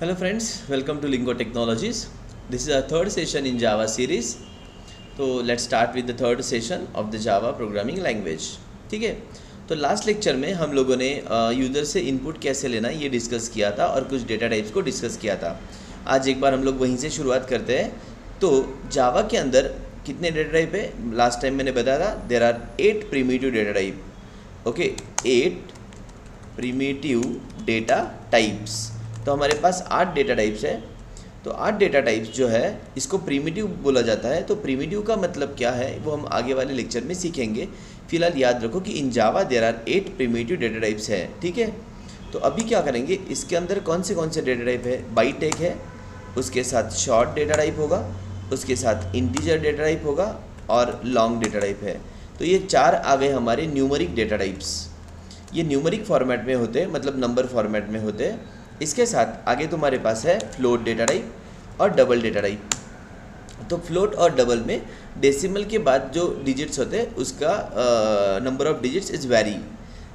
Hello friends, welcome to Lingo Technologies. This is our third session in Java series. तो let's start with the third session of the Java programming language. ठीक है, तो last lecture में हम लोगों ने user से input कैसे लेना है ये डिस्कस किया था और कुछ डेटा टाइप्स को डिस्कस किया था. आज एक बार हम लोग वहीं से शुरुआत करते हैं. तो जावा के अंदर कितने डेटा टाइप है? लास्ट टाइम मैंने बताया था there are 8 primitive data type. Okay, 8 primitive data types. तो हमारे पास 8 डेटा टाइप्स है. तो 8 डेटा टाइप्स जो है इसको प्रिमिटिव बोला जाता है. तो प्रिमिटिव का मतलब क्या है वो हम आगे वाले लेक्चर में सीखेंगे. फिलहाल याद रखो कि in Java there are 8 primitive data types है. ठीक है, तो अभी क्या करेंगे, इसके अंदर कौन से डेटा टाइप है? बाइट एक है, उसके साथ शॉर्ट डेटा टाइप होगा, उसके साथ इंटीजर डेटा टाइप होगा और लॉन्ग डेटा टाइप है. तो ये 4 आ गए हमारे न्यूमरिक डेटा टाइप्स. ये न्यूमरिक फॉर्मेट में होते हैं, मतलब नंबर फॉर्मेट में होते हैं. इसके साथ आगे तुम्हारे पास है फ्लोट डेटा टाइप और डबल डेटा टाइप. तो फ्लोट और डबल में डेसिमल के बाद जो डिजिट्स होते हैं उसका number of digits is very.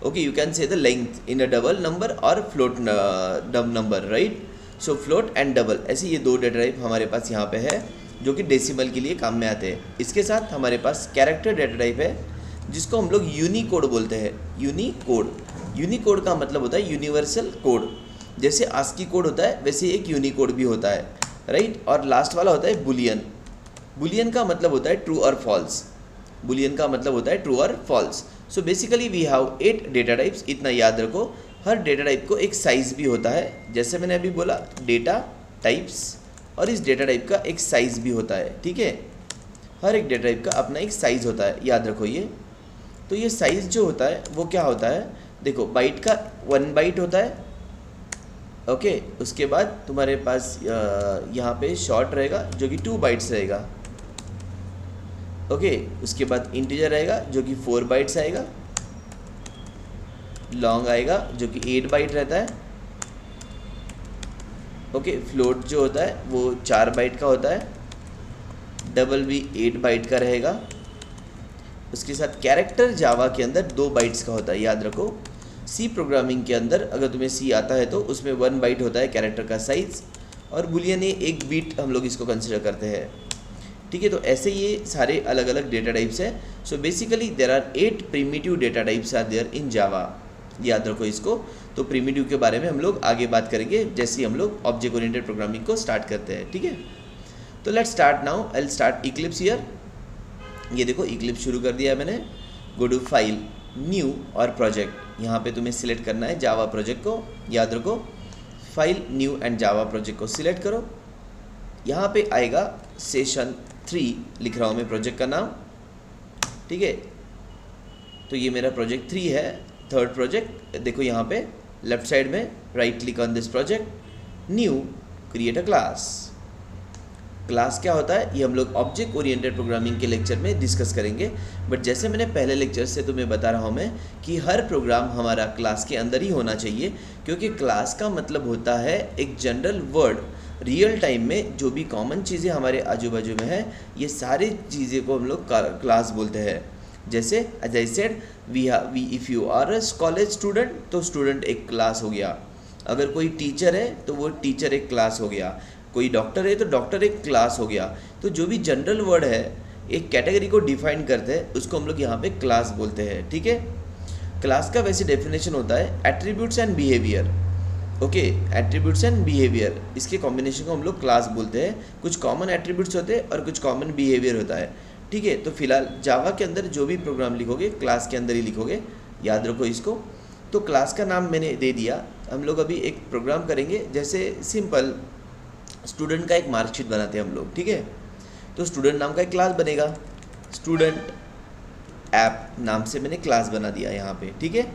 Okay, you can say the length in a double number और float number, right. So float and double, ऐसे ये 2 डेटा टाइप हमारे पास यहाँ पे है जो कि डेसिमल के लिए काम में आते हैं. इसके साथ हमारे पास कैरेक्टर डेटा टाइप है जिसको हम लोग यूनिकोड बोलते हैं. यूनिकोड का मतलब होता है यूनिवर्सल कोड. जैसे आस्की कोड होता है वैसे एक यूनिकोड भी होता है, राइट. और लास्ट वाला होता है बुलियन. बुलियन का मतलब होता है ट्रू और false. So basically we have 8 data types. इतना याद रखो, हर डेटा टाइप को एक साइज़ भी होता है. जैसे मैंने अभी बोला डेटा टाइप्स, और इस डेटा टाइप का एक साइज़ भी होता है. ठीक है, हर एक डेटा टाइप का अपना एक साइज़ होता है, याद रखो ये. तो ये साइज़ जो होता है वो क्या होता है, देखो बाइट का 1 बाइट होता है. ओके, उसके बाद तुम्हारे पास यहाँ पे शॉर्ट रहेगा जो कि 2 बाइट्स रहेगा. ओके, उसके बाद इंटीजर रहेगा जो कि 4 बाइट्स आएगा. लॉन्ग आएगा जो कि 8 बाइट रहता है. ओके, फ्लोट जो होता है वो 4 बाइट का होता है. डबल भी 8 बाइट का रहेगा. उसके साथ कैरेक्टर जावा के अंदर 2 बाइट्स का होता है, याद रखो. सी प्रोग्रामिंग के अंदर अगर तुम्हें सी आता है तो उसमें 1 बाइट होता है कैरेक्टर का साइज़, और बुलियन एक बीट हम लोग इसको कंसिडर करते हैं. ठीक है, तो ऐसे ये सारे अलग अलग डेटा टाइप्स हैं. So basically there are 8 primitive data types are there in Java. याद रखो इसको. तो प्रिमिटिव के बारे में हम लोग आगे बात करेंगे जैसे हम लोग ऑब्जेक्ट ओरिएंटेड प्रोग्रामिंग को स्टार्ट करते हैं. ठीक है, तो let's start now. I will start Eclipse here. ये देखो इक्लिप्स शुरू कर दिया है मैंने. गो टू फाइल, न्यू और प्रोजेक्ट. यहाँ पे तुम्हें सिलेक्ट करना है जावा प्रोजेक्ट को. याद रखो, file, new and Java project को सिलेक्ट करो. यहाँ पे आएगा सेशन 3, लिख रहा हूँ मैं प्रोजेक्ट का नाम. ठीक है, तो ये मेरा प्रोजेक्ट 3 है, थर्ड प्रोजेक्ट. देखो यहाँ पे लेफ्ट साइड में right click on this project, new, create a class. Class क्या होता है ये हम लोग ऑब्जेक्ट ओरिएंटेड प्रोग्रामिंग के लेक्चर में डिस्कस करेंगे. बट जैसे मैंने पहले लेक्चर से तुम्हें बता रहा हूँ मैं कि हर प्रोग्राम हमारा क्लास के अंदर ही होना चाहिए, क्योंकि क्लास का मतलब होता है एक जनरल वर्ड. रियल टाइम में जो भी कॉमन चीज़ें हमारे आजू बाजू में है ये सारी चीज़ें को हम लोग क्लास बोलते हैं. जैसे as I said, we if you are a college student तो स्टूडेंट एक क्लास हो गया. अगर कोई टीचर है तो वो टीचर एक क्लास हो गया. कोई डॉक्टर है तो डॉक्टर एक क्लास हो गया. तो जो भी जनरल वर्ड है एक कैटेगरी को डिफाइन करते हैं उसको हम लोग यहाँ पे क्लास बोलते हैं. ठीक है, क्लास का वैसे डेफिनेशन होता है attributes and behaviour. Okay, attributes and behaviour, इसके कॉम्बिनेशन को हम लोग क्लास बोलते हैं. कुछ कॉमन एट्रीब्यूट्स होते हैं और कुछ कॉमन बिहेवियर होता है. ठीक है, तो फिलहाल जावा के अंदर जो भी प्रोग्राम लिखोगे क्लास के अंदर ही लिखोगे, याद रखो इसको. तो क्लास का नाम मैंने दे दिया. हम लोग अभी एक प्रोग्राम करेंगे, जैसे सिंपल स्टूडेंट का एक मार्कशीट बनाते हैं हम लोग. ठीक है, तो स्टूडेंट नाम का एक क्लास बनेगा. स्टूडेंट ऐप नाम से मैंने क्लास बना दिया यहाँ पे. ठीक है,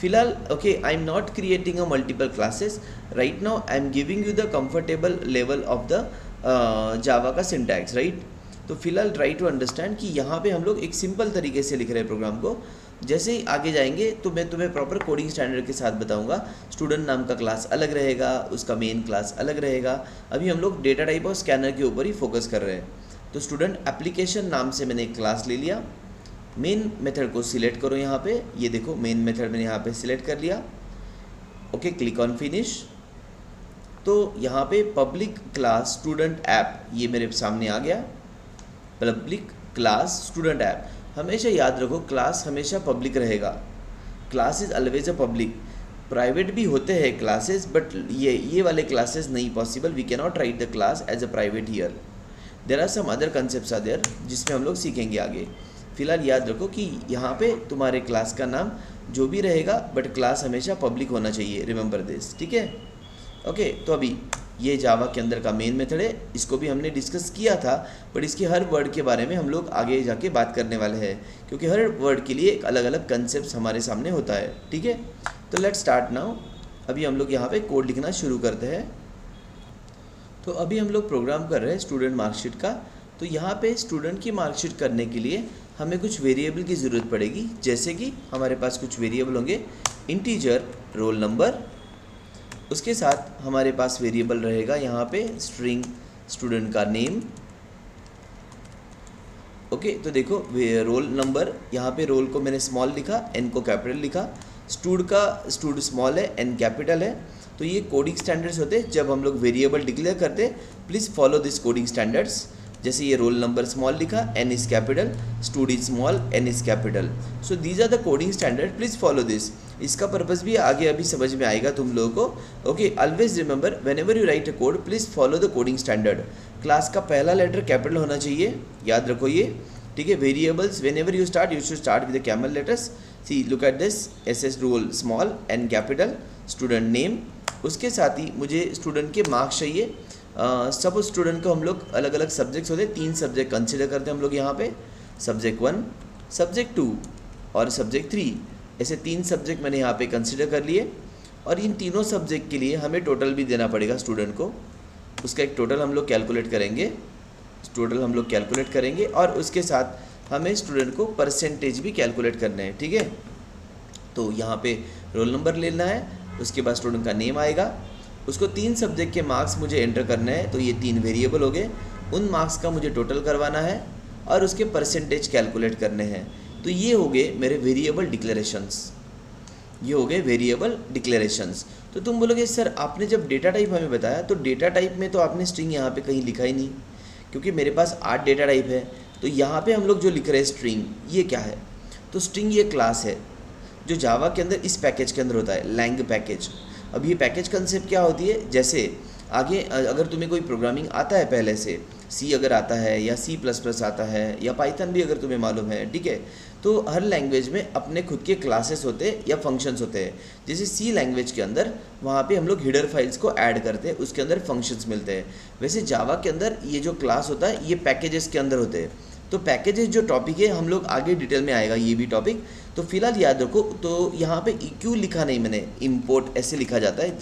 फिलहाल okay, I am not creating a multiple classes right now. I am giving you the comfortable level of the Java का सिंटैक्स, राइट. तो फिलहाल ट्राई टू अंडरस्टैंड कि यहाँ पे हम लोग एक सिंपल तरीके से लिख रहे हैं प्रोग्राम को. जैसे ही आगे जाएंगे तो मैं तुम्हें प्रॉपर कोडिंग स्टैंडर्ड के साथ बताऊंगा. स्टूडेंट नाम का क्लास अलग रहेगा, उसका मेन क्लास अलग रहेगा. अभी हम लोग डेटा टाइप और स्कैनर के ऊपर ही फोकस कर रहे हैं. तो स्टूडेंट एप्लीकेशन नाम से मैंने एक क्लास ले लिया. मेन मेथड को सिलेक्ट करो यहाँ पे. ये देखो मेन मेथड मैंने यहाँ पे सिलेक्ट कर लिया. Okay, click on finish. तो यहाँ पे पब्लिक क्लास स्टूडेंट ऐप ये मेरे सामने आ गया, पब्लिक क्लास स्टूडेंट ऐप। हमेशा याद रखो क्लास हमेशा पब्लिक रहेगा, class is always a public. Private भी होते हैं क्लासेस, बट ये वाले क्लासेस नहीं possible, we can not write the class as a private here. There are some other concept are there जिसमें हम लोग सीखेंगे आगे। फिलहाल याद रखो कि यहाँ पे तुम्हारे क्लास का नाम जो भी रहेगा, बट क्लास हमेशा पब्लिक होना चाहिए, रिमेंबर दिस, ठीक है। ओके, तो अभी ये जावा के अंदर का मेन मेथड है, इसको भी हमने डिस्कस किया था, बट इसके हर वर्ड के बारे में हम लोग आगे जाके बात करने वाले हैं, क्योंकि हर वर्ड के लिए एक अलग अलग कंसेप्ट हमारे सामने होता है, ठीक है। तो लेट्स स्टार्ट नाउ। अभी हम लोग यहाँ पे कोड लिखना शुरू करते हैं। तो अभी हम लोग प्रोग्राम कर रहे हैं स्टूडेंट मार्कशीट का। तो यहाँ पे स्टूडेंट की मार्कशीट करने के लिए हमें कुछ वेरिएबल की ज़रूरत पड़ेगी, जैसे कि हमारे पास कुछ वेरिएबल होंगे, इंटीजर रोल नंबर, उसके साथ हमारे पास वेरिएबल रहेगा यहाँ पे स्ट्रिंग स्टूडेंट का नेम। ओके, तो देखो रोल नंबर, यहाँ पे रोल को मैंने स्मॉल लिखा, एन को कैपिटल लिखा, स्टूड स्मॉल है, एन कैपिटल है। तो ये कोडिंग स्टैंडर्ड्स होते हैं जब हम लोग वेरिएबल डिक्लेयर करते हैं। Please follow this coding standards. जैसे ये रोल नंबर स्मॉल लिखा, n is capital, stud is small, n is capital. So these are the coding standard, please follow this. इसका पर्पस भी आगे अभी समझ में आएगा तुम लोगों को। Okay, always remember whenever you write a code, please follow the coding standard. Class का पहला लेटर कैपिटल होना चाहिए, याद रखो ये, ठीक है। Variables whenever you should start with the camel letters. See look at this, s s roll small, n capital, student name. उसके साथ ही मुझे स्टूडेंट के मार्क्स चाहिए। सब स्टूडेंट को हम लोग अलग अलग सब्जेक्ट्स होते हैं, 3 सब्जेक्ट कंसिडर करते हैं हम लोग यहाँ पे, सब्जेक्ट 1, सब्जेक्ट 2 और सब्जेक्ट 3। ऐसे 3 सब्जेक्ट मैंने यहाँ पे कंसिडर कर लिए, और इन तीनों सब्जेक्ट के लिए हमें टोटल भी देना पड़ेगा स्टूडेंट को। उसका एक टोटल हम लोग कैलकुलेट करेंगे, और उसके साथ हमें स्टूडेंट को परसेंटेज भी कैलकुलेट करना है, ठीक है। तो यहाँ पे रोल नंबर लेना है, उसके बाद स्टूडेंट का नेम आएगा, उसको 3 सब्जेक्ट के मार्क्स मुझे एंटर करना है। तो ये 3 वेरिएबल हो गए, उन मार्क्स का मुझे टोटल करवाना है और उसके परसेंटेज कैलकुलेट करने हैं। तो ये हो गए मेरे वेरिएबल डिक्लेरेशंस। तो तुम बोलोगे सर आपने जब डेटा टाइप हमें बताया, तो डेटा टाइप में तो आपने स्ट्रिंग यहाँ पे कहीं लिखा ही नहीं, क्योंकि मेरे पास 8 डेटा टाइप है। तो यहाँ पे हम लोग जो लिख रहे हैं स्ट्रिंग, ये क्या है? तो स्ट्रिंग ये क्लास है जो जावा के अंदर इस पैकेज के अंदर होता है, लैंग पैकेज। अब ये पैकेज कंसेप्ट क्या होती है, जैसे आगे अगर तुम्हें कोई प्रोग्रामिंग आता है पहले से, सी अगर आता है या C++ आता है या पाइथन भी अगर तुम्हें मालूम है, ठीक है। तो हर लैंग्वेज में अपने खुद के क्लासेस होते हैं या फंक्शंस होते हैं। जैसे सी लैंग्वेज के अंदर वहाँ पे हम लोग हिडर फाइल्स को ऐड करते हैं, उसके अंदर फंक्शंस मिलते हैं। वैसे जावा के अंदर ये जो क्लास होता है ये पैकेजेस के अंदर होते हैं। तो पैकेजेस जो टॉपिक है हम लोग आगे डिटेल में आएगा ये भी टॉपिक। तो फिलहाल याद रखो, तो यहाँ पे क्यों लिखा नहीं मैंने, इम्पोर्ट ऐसे लिखा जाता है,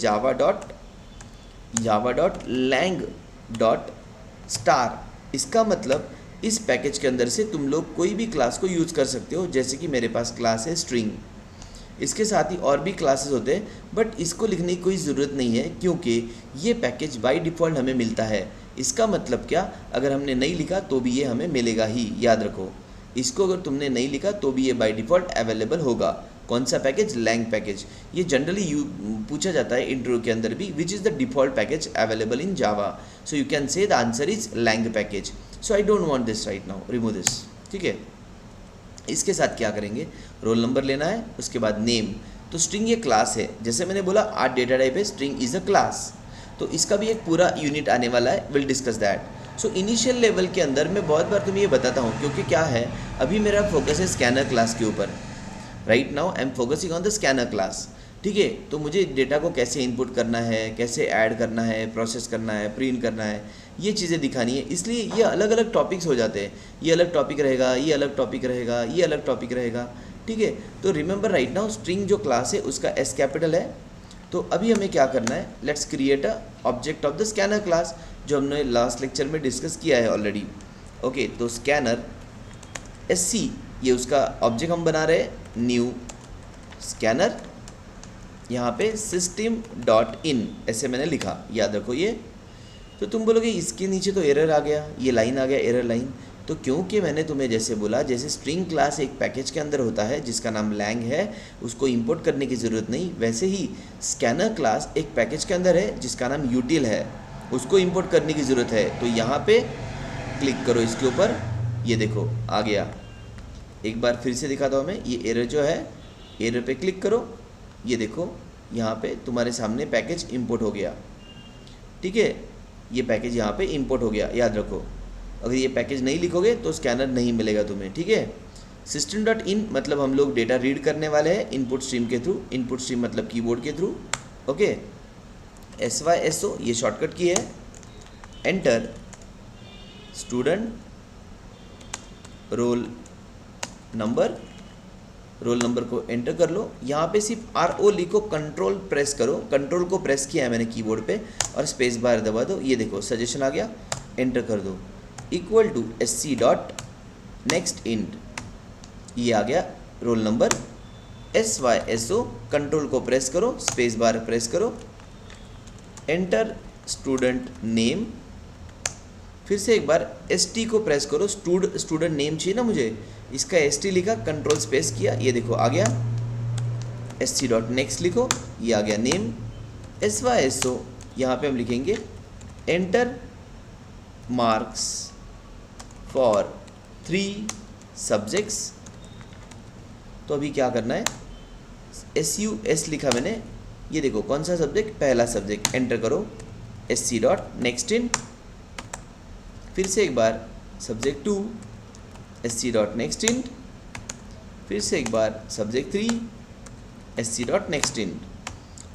java.lang.star। इसका मतलब इस पैकेज के अंदर से तुम लोग कोई भी क्लास को यूज़ कर सकते हो। जैसे कि मेरे पास क्लास है स्ट्रिंग, इसके साथ ही और भी क्लासेस होते हैं, बट इसको लिखने की कोई ज़रूरत नहीं है क्योंकि ये पैकेज बाय डिफ़ॉल्ट हमें मिलता है। इसका मतलब क्या, अगर हमने नहीं लिखा तो भी ये हमें मिलेगा ही, याद रखो। इसको अगर तुमने नहीं लिखा तो भी ये बाय डिफ़ॉल्ट अवेलेबल होगा। कौन सा पैकेज? Lang package. ये जनरली पूछा जाता है इंटरव्यू के अंदर भी, which is the default package available in Java. So you can say the answer is lang package. So I don't want this right now, remove this, ठीक है। इसके साथ क्या करेंगे, रोल नंबर लेना है, उसके बाद नेम। तो स्ट्रिंग ये क्लास है, जैसे मैंने बोला 8 डेटा टाइप है, स्ट्रिंग इज़ अ क्लास। तो इसका भी एक पूरा यूनिट आने वाला है, will discuss that. So initial level के अंदर मैं बहुत बार तुम्हें ये बताता हूँ, क्योंकि क्या है, अभी मेरा फोकस है स्कैनर क्लास के ऊपर। Right now I am focusing on the scanner class, ठीक है। तो मुझे डेटा को कैसे इनपुट करना है, कैसे ऐड करना है, प्रोसेस करना है, प्रिंट करना है, ये चीज़ें दिखानी है। इसलिए ये अलग अलग टॉपिक्स हो जाते हैं, ये अलग टॉपिक रहेगा, ये अलग टॉपिक रहेगा, ये अलग टॉपिक रहेगा, ठीक है। तो रिमेंबर राइट नाउ स्ट्रिंग जो क्लास है उसका एस कैपिटल है। तो अभी हमें क्या करना है, let's create a object of the scanner class, जो हमने लास्ट लेक्चर में डिस्कस किया है ऑलरेडी। ओके, तो स्कैनर SC ये उसका ऑब्जेक्ट हम बना रहे हैं, न्यू स्कैनर, यहाँ पे system.in ऐसे मैंने लिखा, याद रखो ये। तो तुम बोलोगे इसके नीचे तो एरर आ गया, ये लाइन आ गया, एरर लाइन। तो क्योंकि मैंने तुम्हें जैसे बोला, जैसे स्ट्रिंग क्लास एक पैकेज के अंदर होता है जिसका नाम लैंग है, उसको इंपोर्ट करने की ज़रूरत नहीं, वैसे ही स्कैनर क्लास एक पैकेज के अंदर है जिसका नाम यूटिल है, उसको इंपोर्ट करने की ज़रूरत है। तो यहाँ पे क्लिक करो इसके ऊपर, ये देखो आ गया। एक बार फिर से दिखाता हूँ मैं, ये एरर जो है, एरर पे क्लिक करो, ये देखो यहाँ पे तुम्हारे सामने पैकेज इंपोर्ट हो गया। ठीक है, ये पैकेज यहाँ पे इंपोर्ट हो गया, याद रखो। अगर ये पैकेज नहीं लिखोगे तो स्कैनर नहीं मिलेगा तुम्हें। ठीक है, system.in मतलब हम लोग डेटा रीड करने वाले हैं इनपुट स्ट्रीम के थ्रू, इनपुट स्ट्रीम मतलब कीबोर्ड के थ्रू। ओके, SYSO ये शॉर्टकट की है। Enter student roll number, roll number को एंटर कर लो। यहाँ पे सिर्फ RO लिखो, कंट्रोल प्रेस करो, कंट्रोल को प्रेस किया है मैंने कीबोर्ड पे और स्पेस बार दबा दो। ये देखो सजेशन आ गया, एंटर कर दो। Equal to SC dot next int, ये आ गया रोल नंबर। SYSO कंट्रोल को प्रेस करो, स्पेस बार प्रेस करो, एंटर स्टूडेंट नेम। फिर से एक बार ST को प्रेस करो, स्टूडेंट नेम चाहिए ना मुझे, इसका ST लिखा, कंट्रोल स्पेस किया, ये देखो आ गया। SC डॉट नेक्स्ट लिखो, ये आ गया नेम। SYSO यहाँ पे हम लिखेंगे एंटर मार्क्स फॉर 3 सब्जेक्ट्स। तो अभी क्या करना है, SUS लिखा मैंने, ये देखो कौन सा सब्जेक्ट, पहला सब्जेक्ट, एंटर करो। SC डॉट नेक्स्ट इन, फिर से एक बार subject 2, SC dot next in, फिर से एक बार subject 3, SC dot next in.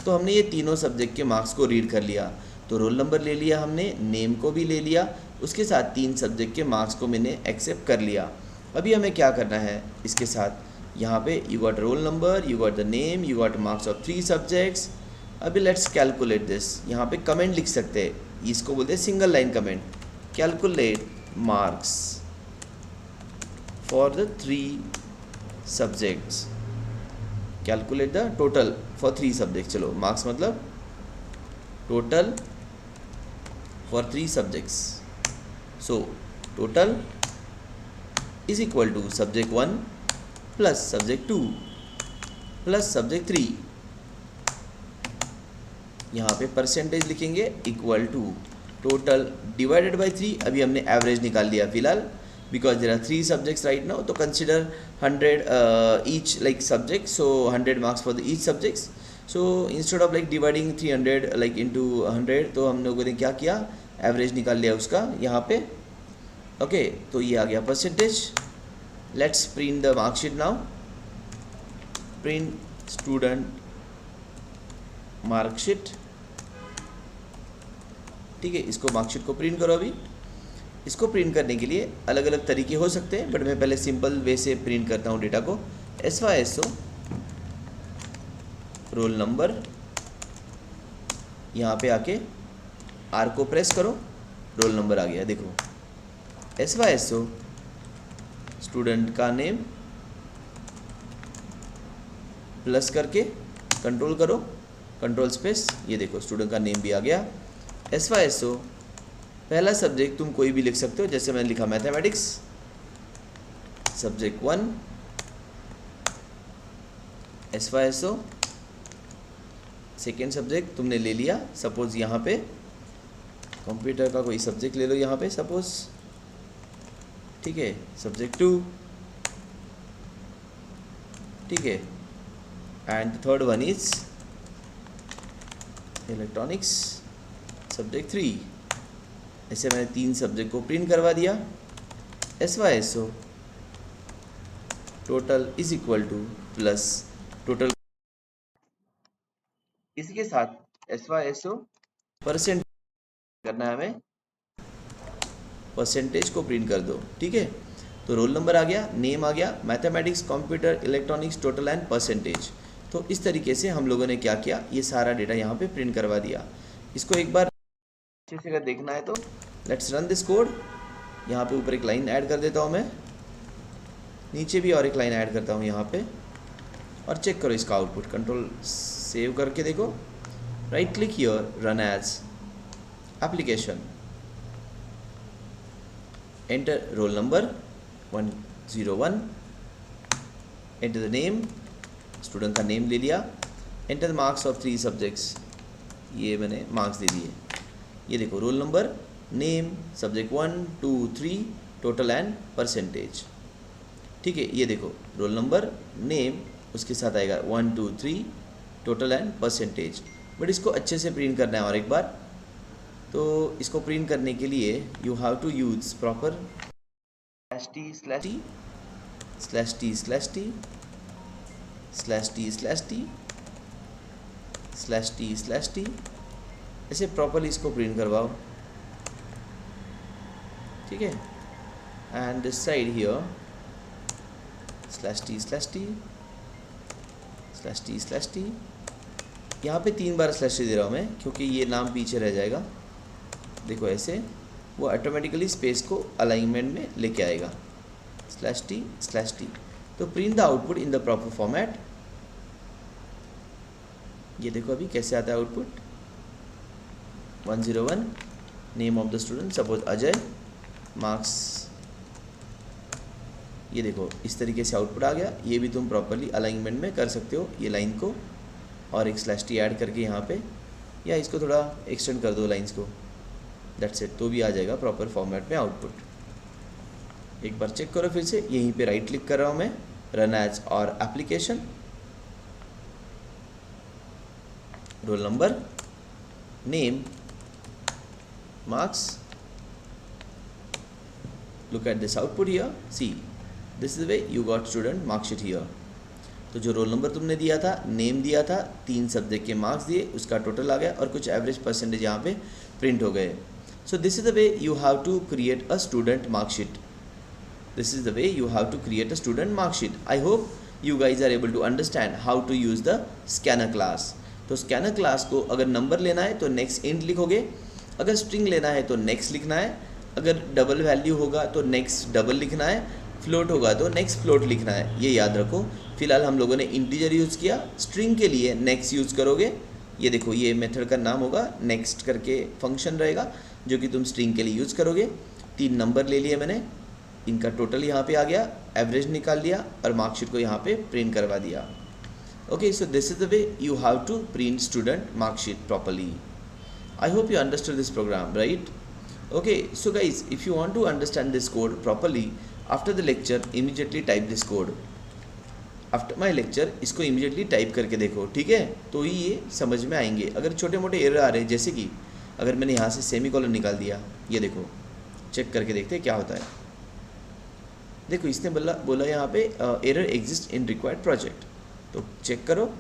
तो हमने ये तीनों सब्जेक्ट के मार्क्स को रीड कर लिया। तो रोल नंबर ले लिया हमने, नेम को भी ले लिया, उसके साथ 3 सब्जेक्ट के मार्क्स को मैंने एक्सेप्ट कर लिया। अभी हमें क्या करना है इसके साथ, यहाँ पे you got roll number, you got the name, you got marks of 3 subjects. अभी लेट्स कैलकुलेट दिस। यहाँ पे कमेंट लिख सकते हैं, इसको बोलते हैं single line comment. Calculate marks for the 3 subjects, calculate the total for 3 subject. चलो मार्क्स मतलब total for 3 subjects. So total is equal to subject 1 plus subject 2 plus subject 3। यहाँ पे परसेंटेज लिखेंगे equal to total divided by 3। अभी हमने average निकाल लिया फिलहाल, because there are 3 subjects right now, तो consider 100 each like subject, so 100 marks for the each subjects. So instead of like dividing 300 like into 100, तो हम लोगों ने क्या किया, एवरेज निकाल लिया उसका यहाँ पे। ओके, तो ये आ गया percentage. Let's print the marksheet now. Print student marksheet. ठीक है, इसको मार्कशीट को प्रिंट करो। अभी इसको प्रिंट करने के लिए अलग अलग तरीके हो सकते हैं, बट मैं पहले सिंपल वे से प्रिंट करता हूँ डेटा को। SYSO रोल नंबर, यहाँ पे आके R को प्रेस करो, रोल नंबर आ गया देखो। SYSO स्टूडेंट का नेम, प्लस करके कंट्रोल करो, कंट्रोल स्पेस, ये देखो स्टूडेंट का नेम भी आ गया। SYSO पहला सब्जेक्ट तुम कोई भी लिख सकते हो, जैसे मैंने लिखा mathematics, subject 1। SYSO second subject तुमने ले लिया, सपोज यहाँ पे कंप्यूटर का कोई सब्जेक्ट ले लो यहाँ पे सपोज, ठीक है, सब्जेक्ट 2, ठीक है। And third one is electronics, subject 3। ऐसे मैंने 3 सब्जेक्ट को प्रिंट करवा दिया। SYSO total is equal two plus total, इसी के साथ SYSO परसेंट करना है हमें, परसेंटेज को प्रिंट कर दो। ठीक है, तो रोल नंबर आ गया, नेम आ गया, mathematics, computer, electronics, total and percentage. तो इस तरीके से हम लोगों ने क्या किया, ये सारा डेटा यहाँ पे प्रिंट करवा दिया। इसको एक बार अच्छे से अगर देखना है तो लेट्स रन दिस कोड। यहाँ पे ऊपर एक लाइन ऐड कर देता हूँ मैं, नीचे भी और एक लाइन ऐड करता हूँ यहाँ पे, और चेक करो इसका आउटपुट। कंट्रोल सेव करके देखो, right click here, run as application. Enter roll number 101, enter the name, student का नेम ले लिया, enter the marks of 3 subjects, ये मैंने मार्क्स दे दिए। ये देखो roll number, name, subject 1 2 3, total and percentage. ठीक है, ये देखो रोल नंबर, नेम, उसके साथ आएगा 1 2 3, टोटल एंड परसेंटेज। बट इसको अच्छे से प्रिंट करना है और एक बार, तो इसको प्रिंट करने के लिए you have to use proper /t /t /t /t /t /t /t, ऐसे प्रॉपरली इसको प्रिंट करवाओ। ठीक है, and this side here /t /t /t, यहाँ पे 3 बार /t दे रहा हूँ मैं क्योंकि ये नाम पीछे रह जाएगा। देखो ऐसे वो ऑटोमेटिकली स्पेस को अलाइनमेंट में लेके आएगा। /t /t, तो print the output in the proper format. ये देखो अभी कैसे आता है output. 101, name of the student suppose Ajay, marks, ये देखो इस तरीके से आउटपुट आ गया। ये भी तुम प्रॉपरली अलाइनमेंट में कर सकते हो, ये लाइन को और एक /t ऐड करके यहाँ पे, या इसको थोड़ा एक्सटेंड कर दो लाइंस को, दैट्स इट, तो भी आ जाएगा प्रॉपर फॉर्मेट में आउटपुट। एक बार चेक करो फिर से, यहीं पे राइट क्लिक कर रहा हूँ मैं, रन एज और application, role number, name, marks, look at this output here, see this is the way you got student mark sheet here। तो जो रोल नंबर तुमने दिया था, नेम दिया था, 3 सब्जेक्ट के मार्क्स दिए, उसका टोटल आ गया और कुछ एवरेज परसेंटेज यहाँ पे प्रिंट हो गए। So this is the way you have to create a student marksheet. This is the way you have to create a student mark sheet. I hope you guys are able to understand how to use the scanner class. तो scanner class को अगर number लेना है तो next int लिखोगे, अगर string लेना है तो नेक्स्ट लिखना है, अगर डबल वैल्यू होगा तो नेक्स्ट डबल लिखना है, फ्लोट होगा तो नेक्स्ट फ्लोट लिखना है, ये याद रखो। फिलहाल हम लोगों ने इंटीजर यूज़ किया, स्ट्रिंग के लिए नेक्स्ट यूज़ करोगे। ये देखो ये मेथड का नाम होगा नेक्स्ट करके फंक्शन रहेगा जो कि तुम स्ट्रिंग के लिए यूज़ करोगे। 3 नंबर ले लिए मैंने, इनका टोटल यहाँ पे आ गया, एवरेज निकाल लिया और मार्कशीट को यहाँ पे प्रिंट करवा दिया। Okay, so this is the way you have to print student marksheet properly. I hope you understood this program, right? Okay, so guys, if you want to understand this code properly, after the lecture, immediately type this code. After my lecture, इसको immediately type करके देखो, ठीक है? तो ही ये समझ में आएंगे। अगर छोटे मोटे एरर आ रहे हैं, जैसे कि अगर मैंने यहाँ से सेमीकोलन निकाल दिया, ये देखो, चेक करके देखते हैं क्या होता है। देखो इसने बोला यहाँ पे error exist in required project, तो चेक करो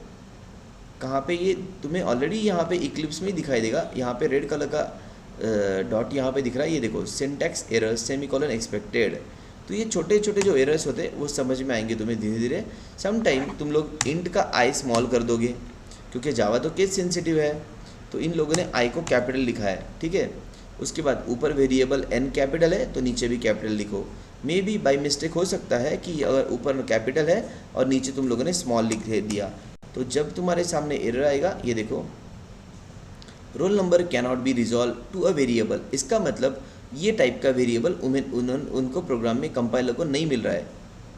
कहाँ पे, ये तुम्हें ऑलरेडी यहाँ पे इक्लिप्स में ही दिखाई देगा। यहाँ पे रेड कलर का डॉट यहाँ पे दिख रहा है, ये देखो सिंटैक्स एरर सेमीकोलन एक्सपेक्टेड। तो ये छोटे छोटे जो एरर्स होते हैं वो समझ में आएंगे तुम्हें धीरे धीरे। सम टाइम तुम लोग इंट का आई स्मॉल कर दोगे क्योंकि जावा तो केस सेंसिटिव है, तो इन लोगों ने आई को कैपिटल लिखा है, ठीक है। उसके बाद ऊपर वेरिएबल एन कैपिटल है तो नीचे भी कैपिटल लिखो। मे बी बाई मिस्टेक हो सकता है कि अगर ऊपर कैपिटल है और नीचे तुम लोगों ने स्मॉल लिख दिया, तो जब तुम्हारे सामने एरर आएगा, ये देखो roll number cannot be resolve to a variable, इसका मतलब ये टाइप का वेरिएबल उनको प्रोग्राम में कंपाइलर को नहीं मिल रहा है।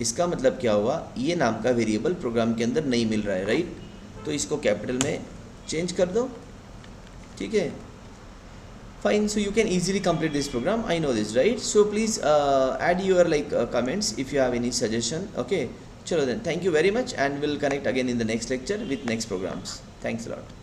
इसका मतलब क्या हुआ, ये नाम का वेरिएबल प्रोग्राम के अंदर नहीं मिल रहा है, राइट। तो इसको कैपिटल में चेंज कर दो, ठीक है, fine. So you can easily complete this program, I know this, right? So please add your comments if you have any suggestion. Okay, chalo then, thank you very much and we'll connect again in the next lecture with next programs. Thanks a lot.